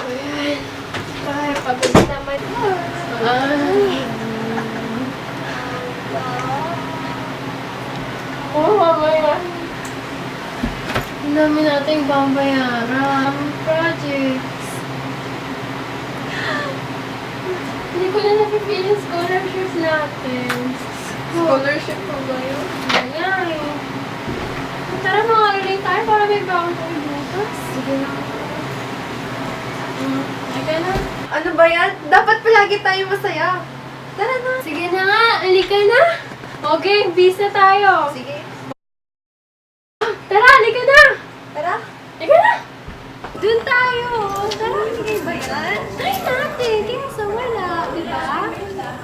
Ayan. Ay, pagod naman. Ay. Oh, mamaya. Ang dami nating babayaran. Projects. Hindi ko na napipili yung scholarships natin. Scholarship pa ba yun? Ayan. Tara, mga tayo para may baon tayo bukas. Sige na. Halika na. Ano ba yan? Dapat palagi tayo masaya. Tara na. Sige na nga, halika na. Okay, bis na tayo. Sige. Tara, halika na. Tara. Halika na. Doon tayo. Tara, sige ba yan? Try natin, kaysa wala, di ba?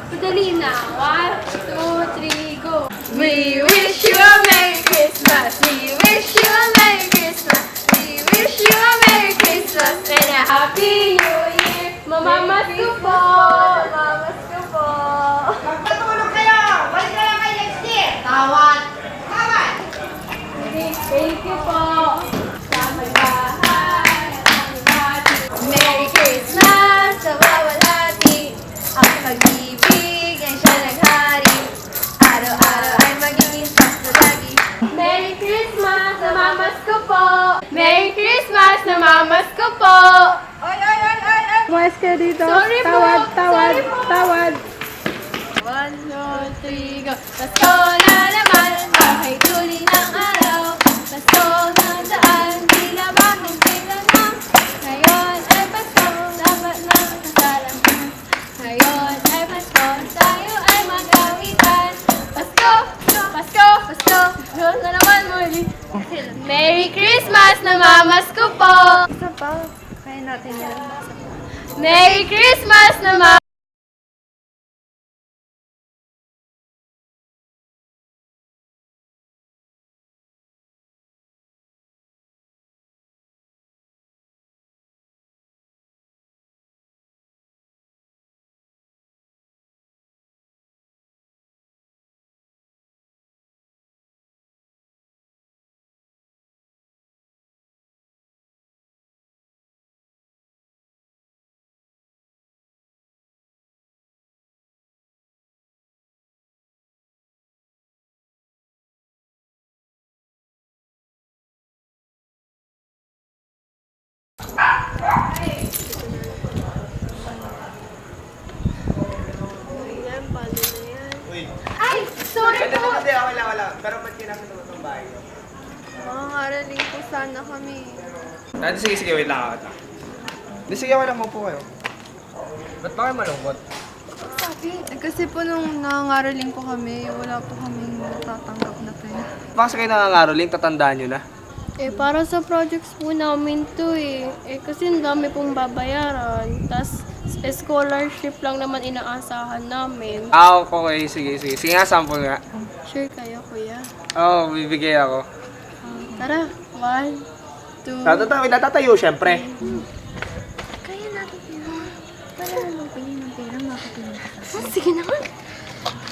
Madali na. 1, 2, 3, go. We wish you a Merry Christmas. We wish you a Merry Christmas. We wish you a Merry Christmas and a Happy New Year. Mamamas ko po. Mamas ko po. Magpatulog kayo! Balik na lang kayo next year! Tawad. Tawad! Thank you po. Sa may bahay, ang bati. Merry Christmas sa bawat hati. Ang pag-ibig ay siya naghari. Araw-araw ay magiging pasto lagi. Merry Christmas na mamas ko po. Merry Christmas na mamas ko po. Oy, oy, oy, oy, oy! Umayos ka dito. Sorry po. Tawad, tawad, Sorry po. tawad. 1, 2, 3, go. Pasko na naman, kahit tuli ng araw. Pasko na daan, tila bakit tila na. Ngayon ay Pasko, dapat na kasalan mo. Ngayon ay Pasko, tayo ay mag-awitan. Pasko, Pasko, Pasko, Pasko na naman muli. Merry Christmas na mamas ko po. Isa pa. Kaya natin yan. Merry Christmas na mamas. Uy! Ay, sorry Hindi, po. hindi, wala, wala. Pero ba't kinakasunod ng bahay ko? Makakaraling po sana kami. Sige, sige, wait lang ako. Hindi, sige, wala mo po kayo. Ba't ba kayo malungkot? Kasi po nung nangangaraling po kami, wala po kaming natatanggap na pera. Baka kayo nangangaroling, tatandaan nyo na. Eh, para sa projects po namin to eh. Eh, kasi ang dami pong babayaran. Tapos, scholarship lang naman inaasahan namin. Okay, sige, sige. Sige nga, sample nga. Sure kayo, kuya? Oo, bibigay ako. Tara, 1, 2, Natatayo, syempre. Kaya natin yun. Para naman pingin ng pera, makakatulong ka. sige naman.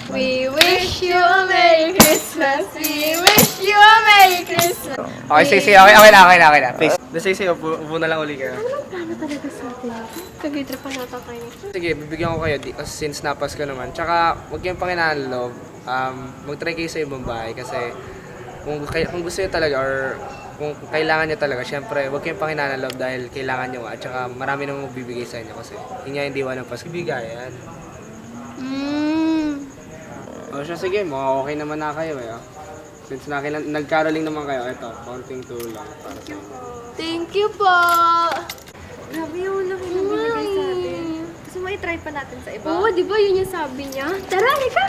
We wish you a Merry Christmas. We wish you a Merry Christmas. Okay, sige, sige. Okay na. Please. Sige, sige. Upo na lang uli kayo. Plano talaga sa atin. Kagidra pa nata tayo. Sige, bibigyan ko kayo since napas ka naman. Tsaka, huwag kayong panginahan ng loob. Mag-try kayo sa ibang bahay kasi kung gusto nyo talaga or kung kailangan nyo talaga, syempre, huwag kayong panginahan ng loob dahil kailangan nyo nga. At tsaka, marami nang magbibigay sa inyo kasi yun nga hindi walang pasibigayan. O siya, sige, okay naman na kayo eh. Since nagkaroling naman kayo, eto, konting tulong para sa inyo. Thank you po. Grabe yung laki na binigay sa atin. Gusto mo i-try pa natin sa iba? Oo, di ba yun yung sabi niya? Tara, halika.